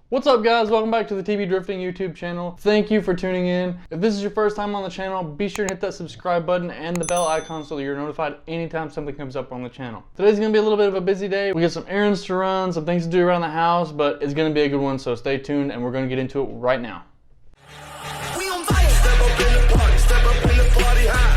What's up guys, welcome back to the TV Drifting YouTube channel. Thank you for tuning in. If this is your first time on the channel, be sure to hit that subscribe button and the bell icon so that you're notified anytime something comes up on the channel. Today's gonna be a little bit of a busy day. We got some errands to run, some things to do around the house, but it's gonna be a good one, so stay tuned and we're gonna get into it right now. We on fire. Step up in the party, step up in the party, high.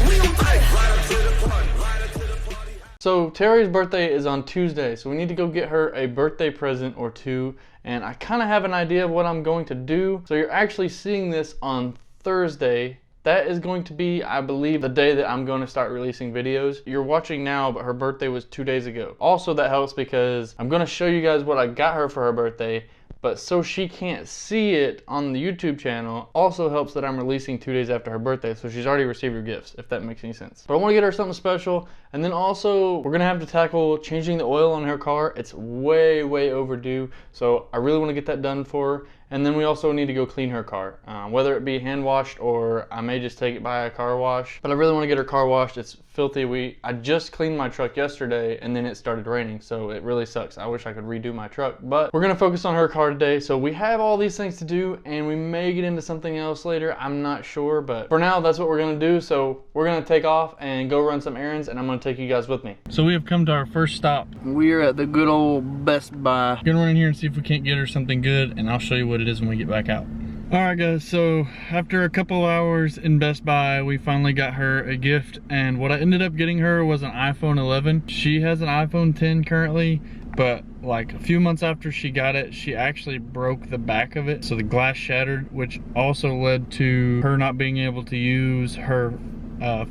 We on fire. Right up to the party, right up to the party. So Terri's birthday is on Tuesday, so we need to go get her a birthday present or two, and I kind of have an idea of what I'm going to do. So you're actually seeing this on Thursday. That is going to be, I believe, the day that I'm going to start releasing videos. You're watching now, but her birthday was 2 days ago. Also, that helps because I'm going to show you guys what I got her for her birthday, but so she can't see it on the YouTube channel, also helps that I'm releasing 2 days after her birthday, so she's already received her gifts, if that makes any sense. But I want to get her something special, and then also we're gonna have to tackle changing the oil on her car. It's way overdue, so I really want to get that done for her. And then we also need to go clean her car, whether it be hand washed or I may just take it by a car wash. But I really want to get her car washed. It's filthy. I just cleaned my truck yesterday and then it started raining, so it really sucks. I wish I could redo my truck, but we're gonna focus on her car today. So we have all these things to do and we may get into something else later. I'm not sure, but for now that's what we're gonna do. So we're gonna take off and go run some errands, and I'm gonna take you guys with me. So we have come to our first stop. We're at the good old Best Buy. Gonna run in here and see if we can't get her something good, and I'll show you what it is when we get back out. Alright guys, so after a couple hours in Best Buy, we finally got her a gift, and what I ended up getting her was an iPhone 11. She has an iPhone 10 currently, but like a few months after she got it, she actually broke the back of it, so the glass shattered, which also led to her not being able to use her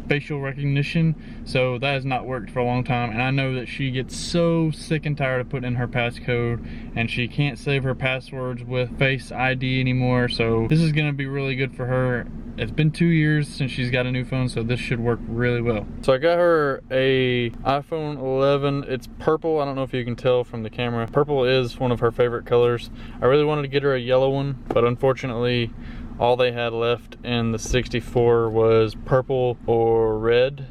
facial recognition, so that has not worked for a long time. And I know that she gets so sick and tired of putting in her passcode, and she can't save her passwords with Face ID anymore, so this is gonna be really good for her. It's been 2 years since she's got a new phone, so this should work really well. So I got her a iPhone 11. It's purple. I don't know if you can tell from the camera. Purple is one of her favorite colors. I really wanted to get her a yellow one, but unfortunately all they had left in the 64 was purple or red.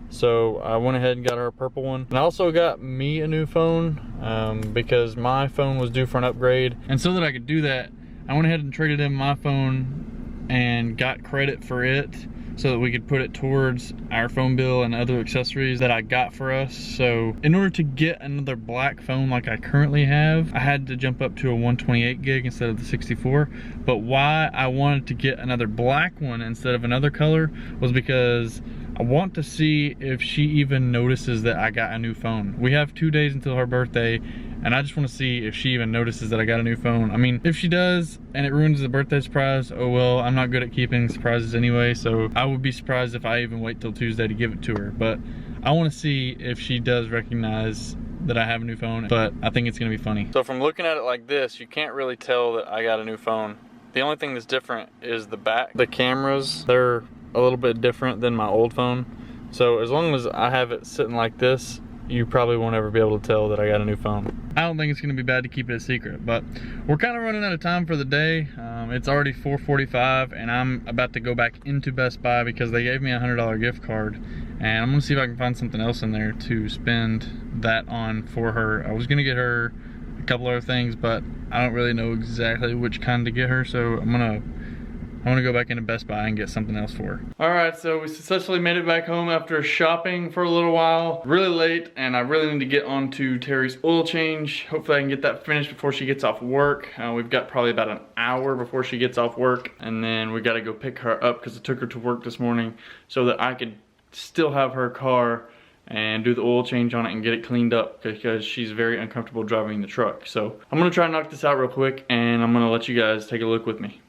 So I went ahead and got her a purple one. And I also got me a new phone because my phone was due for an upgrade. And so that I could do that, I went ahead and traded in my phone and got credit for it so that we could put it towards our phone bill and other accessories that I got for us. So in order to get another black phone like I currently have, I had to jump up to a 128 gig instead of the 64. But why I wanted to get another black one instead of another color was because I want to see if she even notices that I got a new phone. We have 2 days until her birthday, and I just want to see if she even notices that I got a new phone. I mean, if she does and it ruins the birthday surprise, oh well, I'm not good at keeping surprises anyway, so I would be surprised if I even wait till Tuesday to give it to her. But I want to see if she does recognize that I have a new phone, but I think it's gonna be funny. So from looking at it like this, you can't really tell that I got a new phone. The only thing that's different is the back. The cameras, they're a little bit different than my old phone. So as long as I have it sitting like this, you probably won't ever be able to tell that I got a new phone. I don't think it's gonna be bad to keep it a secret, but we're kind of running out of time for the day. It's already 4:45 and I'm about to go back into Best Buy because they gave me a $100 gift card, and I'm gonna see if I can find something else in there to spend that on for her. I was gonna get her a couple other things, but I don't really know exactly which kind to get her, so I'm gonna go back into Best Buy and get something else for her. All right, so we successfully made it back home after shopping for a little while. Really late, and I really need to get on to Terri's oil change. Hopefully I can get that finished before she gets off work. We've got probably about an hour before she gets off work, and then we gotta go pick her up because I took her to work this morning so that I could still have her car and do the oil change on it and get it cleaned up because she's very uncomfortable driving the truck. So I'm gonna try and knock this out real quick, and I'm gonna let you guys take a look with me.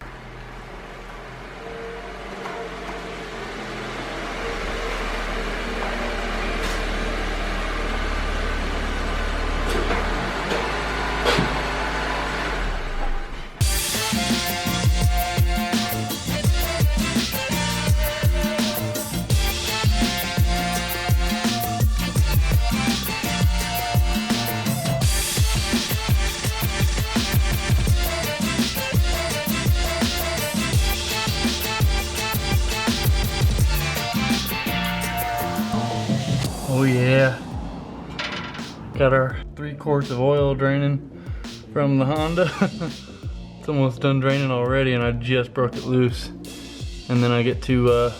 Oh yeah, got our 3 quarts of oil draining from the Honda. It's almost done draining already and I just broke it loose. And then I get to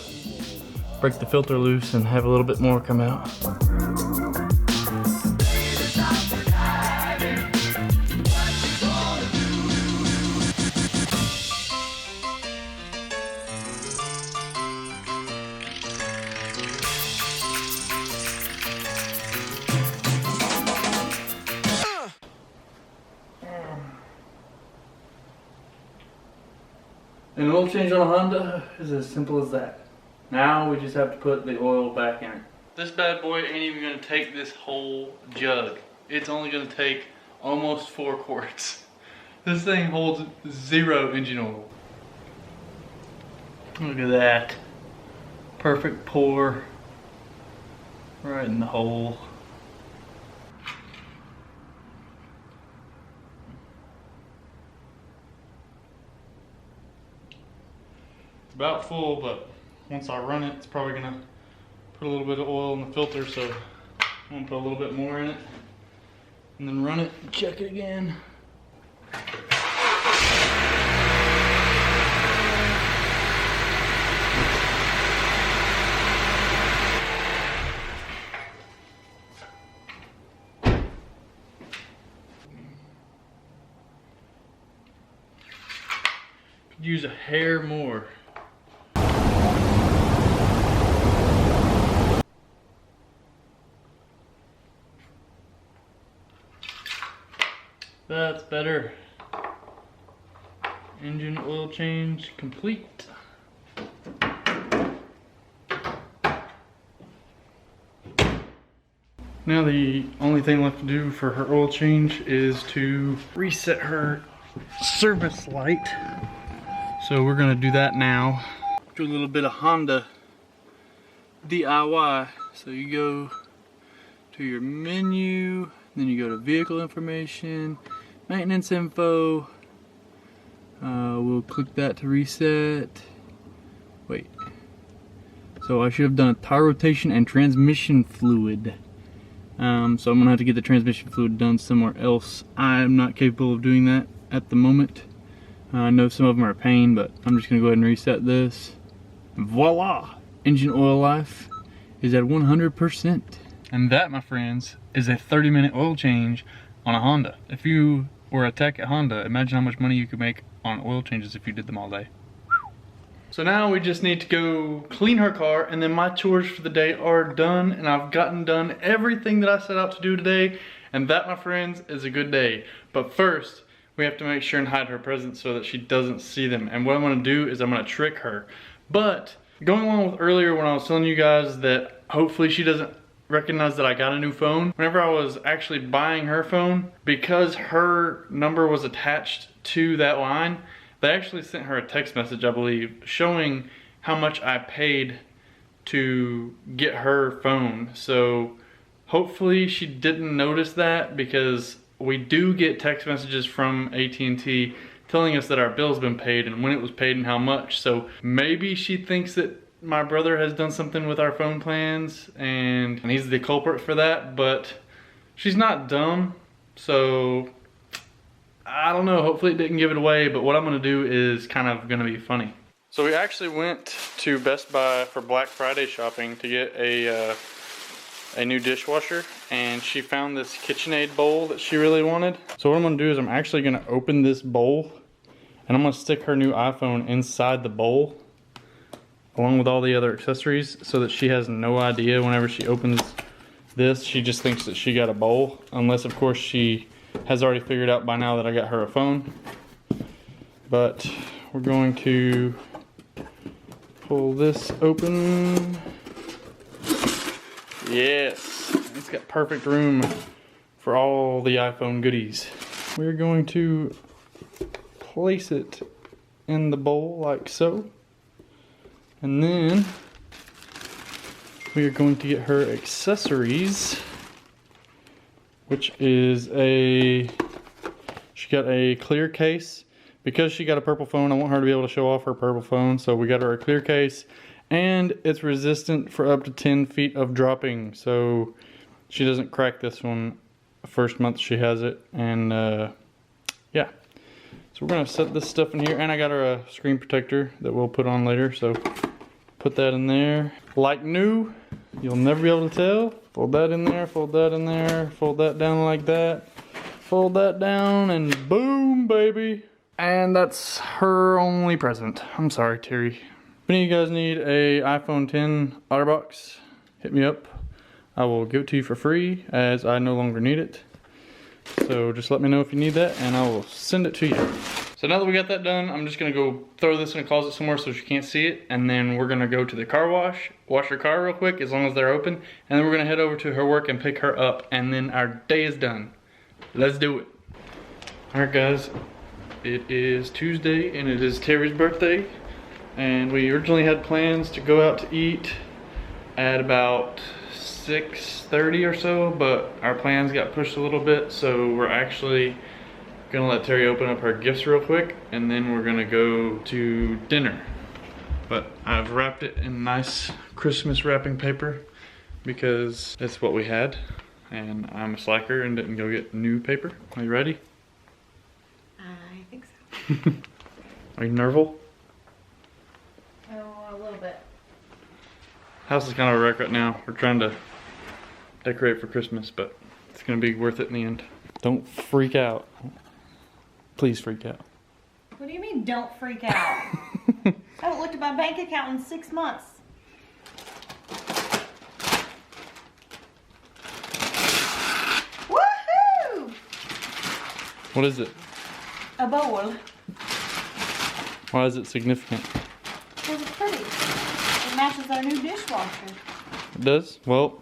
break the filter loose and have a little bit more come out. An oil change on a Honda is as simple as that. Now we just have to put the oil back in it. This bad boy ain't even gonna take this whole jug. It's only gonna take almost 4 quarts. This thing holds 0 engine oil. Look at that. Perfect pour. Right in the hole. About full, but once I run it, it's probably gonna put a little bit of oil in the filter, so I'm gonna put a little bit more in it and then run it and check it again. Could use a hair more. That's better. Engine oil change complete. Now the only thing left to do for her oil change is to reset her service light. So we're gonna do that now. Do a little bit of Honda DIY. So you go to your menu, then you go to vehicle information, maintenance info. We'll click that to reset. Wait. So I should have done a tire rotation and transmission fluid. So I'm gonna have to get the transmission fluid done somewhere else. I'm not capable of doing that at the moment. I know some of them are a pain, but I'm just gonna go ahead and reset this. Voila! Engine oil life is at 100%. And that, my friends, is a 30-minute oil change on a Honda. If you were a tech at Honda, imagine how much money you could make on oil changes if you did them all day. So now we just need to go clean her car, and then my chores for the day are done, and I've gotten done everything that I set out to do today, and that, my friends, is a good day. But first, we have to make sure and hide her presents so that she doesn't see them. And what I'm gonna do is I'm gonna trick her. But going along with earlier when I was telling you guys that hopefully she doesn't recognize that I got a new phone, whenever I was actually buying her phone, because her number was attached to that line, they actually sent her a text message, I believe, showing how much I paid to get her phone. So hopefully she didn't notice that, because we do get text messages from AT&T telling us that our bill's been paid and when it was paid and how much. So maybe she thinks that my brother has done something with our phone plans and he's the culprit for that, but she's not dumb, so I don't know. Hopefully it didn't give it away, but what I'm gonna do is kind of gonna be funny. So we actually went to Best Buy for Black Friday shopping to get a new dishwasher, and she found this KitchenAid bowl that she really wanted. So what I'm gonna do is I'm actually gonna open this bowl and I'm gonna stick her new iPhone inside the bowl along with all the other accessories, so that she has no idea whenever she opens this. She just thinks that she got a bowl, unless of course she has already figured out by now that I got her a phone. But we're going to pull this open. Yes, it's got perfect room for all the iPhone goodies. We're going to place it in the bowl like so. And then we are going to get her accessories, which is she got a clear case. Because she got a purple phone, I want her to be able to show off her purple phone, so we got her a clear case, and it's resistant for up to 10 feet of dropping, so she doesn't crack this one first month she has it, and yeah. So we're gonna set this stuff in here, and I got her a screen protector that we'll put on later, so put that in there. Like new, you'll never be able to tell. Fold that in there, fold that in there, fold that down like that, fold that down, and boom, baby. And that's her only present. I'm sorry, Terry. If any of you guys need a iPhone 10 OtterBox, hit me up. I will give it to you for free, as I no longer need it. So just let me know if you need that, and I will send it to you. So now that we got that done, I'm just gonna go throw this in a closet somewhere so she can't see it, and then we're gonna go to the car wash her car real quick, as long as they're open, and then we're gonna head over to her work and pick her up, and then our day is done. Let's do it. All right, guys, it is Tuesday, and it is Terry's birthday, and we originally had plans to go out to eat at about 6:30 or so, but our plans got pushed a little bit, so we're actually gonna let Terry open up her gifts real quick, and then we're gonna go to dinner. But I've wrapped it in nice Christmas wrapping paper because it's what we had, and I'm a slacker and didn't go get new paper. Are you ready? I think so. Are you nervous? Oh, a little bit. House is kind of a wreck right now. We're trying to decorate for Christmas, but it's gonna be worth it in the end. Don't freak out. Please freak out. What do you mean, don't freak out? I haven't looked at my bank account in 6 months. Woohoo! What is it? A bowl. Why is it significant? Because it's pretty. It matches our new dishwasher. It does? Well,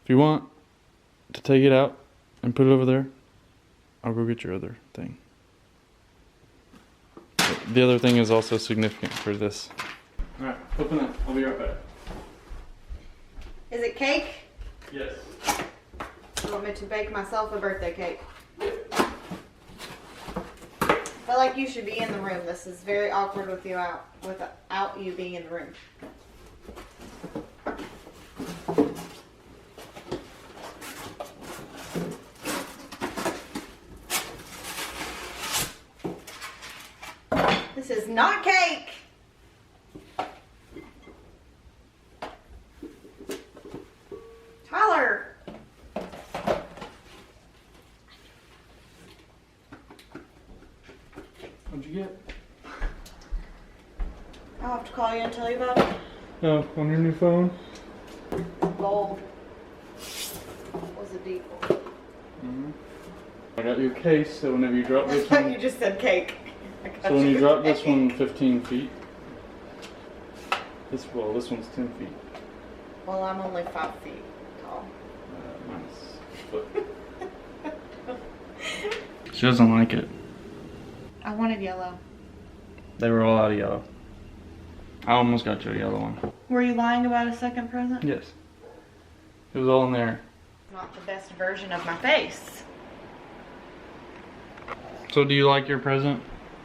if you want to take it out and put it over there, I'll go get your other thing. The other thing is also significant for this. Alright, open it. I'll be right back. Is it cake? Yes. You want me to bake myself a birthday cake? I feel like you should be in the room. This is very awkward with you without you being in the room. This is not cake. Tyler. What'd you get? I'll have to call you and tell you about it. Oh, on your new phone? Gold. Was a default. Mm-hmm. I got you a case, so whenever you drop I this thought one... you just said cake. So when you drop this one 15 feet, this one's 10 feet. Well, I'm only 5 feet tall. Minus foot. She doesn't like it. I wanted yellow. They were all out of yellow. I almost got you a yellow one. Were you lying about a second present? Yes. It was all in there. Not the best version of my face. So do you like your present?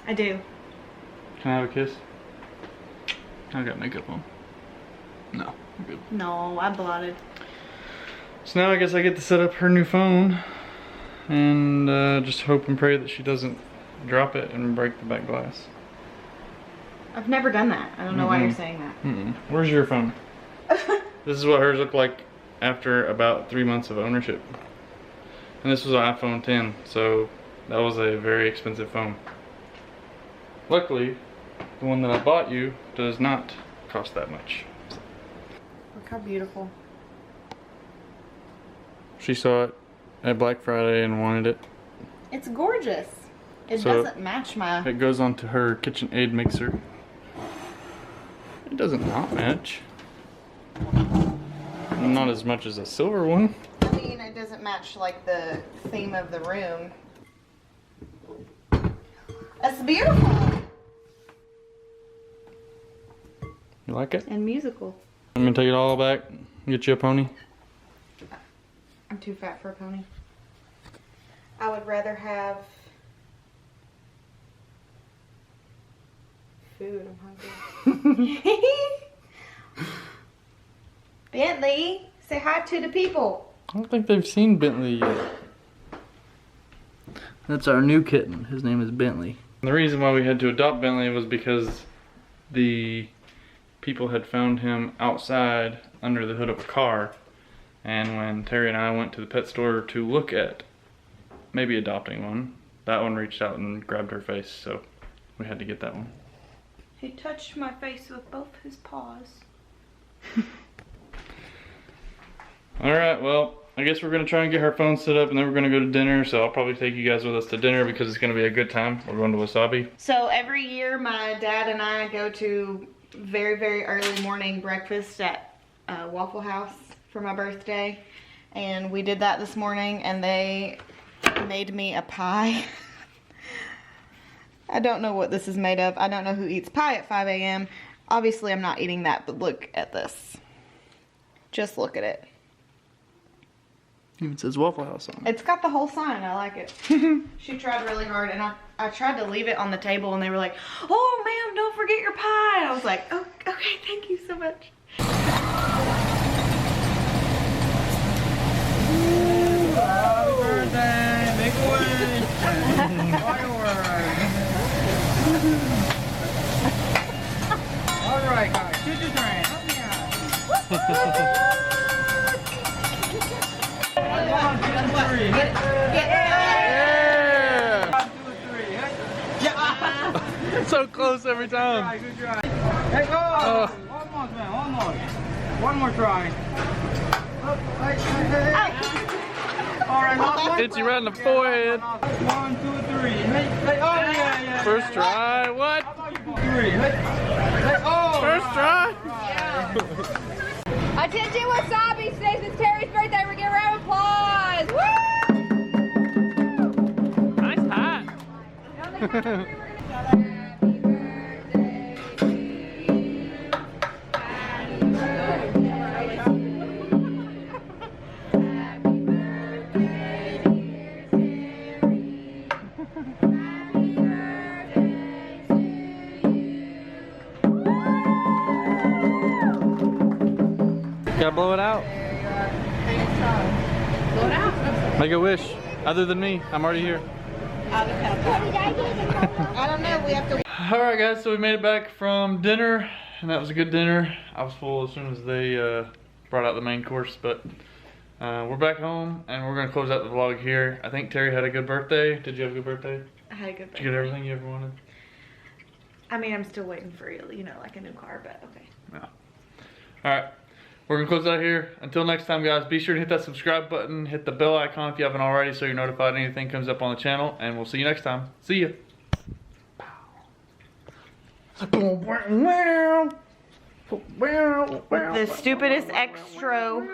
I do. Can I have a kiss? I got makeup on. No, I'm good. No, I blotted. So now I guess I get to set up her new phone and just hope and pray that she doesn't drop it and break the back glass. I've never done that. I don't know why you're saying that. Where's your phone? This is what hers looked like after about 3 months of ownership. And this was an iPhone 10, so that was a very expensive phone. Luckily, the one that I bought you does not cost that much. Look how beautiful. She saw it at Black Friday and wanted it. It's gorgeous. It So, doesn't match my... It goes onto her KitchenAid mixer. It doesn't not match. Not as much as a silver one. I mean, it doesn't match like the theme of the room. That's beautiful. You like it? And musical. I'm gonna take it all back. Get you a pony. I'm too fat for a pony. I would rather have food. I'm hungry. Bentley, say hi to the people. I don't think they've seen Bentley yet. That's our new kitten. His name is Bentley. And the reason why we had to adopt Bentley was because the people had found him outside under the hood of a car. And when Terry and I went to the pet store to look at maybe adopting one, that one reached out and grabbed her face, so we had to get that one. He touched my face with both his paws. Alright, well, I guess we're going to try and get her phone set up and then we're going to go to dinner, so I'll probably take you guys with us to dinner because it's going to be a good time. We're going to Wasabi. So every year my dad and I go to very, very early morning breakfast at Waffle House for my birthday. And we did that this morning and they made me a pie. I don't know what this is made of. I don't know who eats pie at 5 a.m. Obviously I'm not eating that, but look at this. Just look at it. Even says Waffle House on it. It's got the whole sign. I like it. She tried really hard, and I tried to leave it on the table, and they were like, "Oh, ma'am, don't forget your pie." And I was like, "Oh, okay, thank you so much." Happy birthday! Make a wish! All right, guys, shoot your train. Help me out. Yeah! So close every time. Good try. Hey, go! Almost, man, almost. One more try. All right, last one. Hits you right in the forehead. 1, 2, 3. Hey, oh, yeah. First try, what? 3. Hey, oh! First try? Attention Wasabi, today's is Terry's birthday. We're giving a round of applause. Woo! Nice hat. Happy birthday to you. Happy birthday to you. Happy birthday to you. Happy birthday, dear Terry. Happy birthday to you. Gotta blow it out. Blow it out. Make a wish. Other than me, I'm already here. I don't know. We have to. Alright guys, so we made it back from dinner, and that was a good dinner. I was full as soon as they brought out the main course, but we're back home, and we're going to close out the vlog here. I think Terry had a good birthday. Did you have a good birthday? I had a good Did you get everything you ever wanted? I mean, I'm still waiting for, you know, like a new car, but okay. Yeah. Alright, we're going to close out here. Until next time guys, be sure to hit that subscribe button, hit the bell icon if you haven't already so you're notified anything comes up on the channel, and we'll see you next time. See ya! The stupidest extra.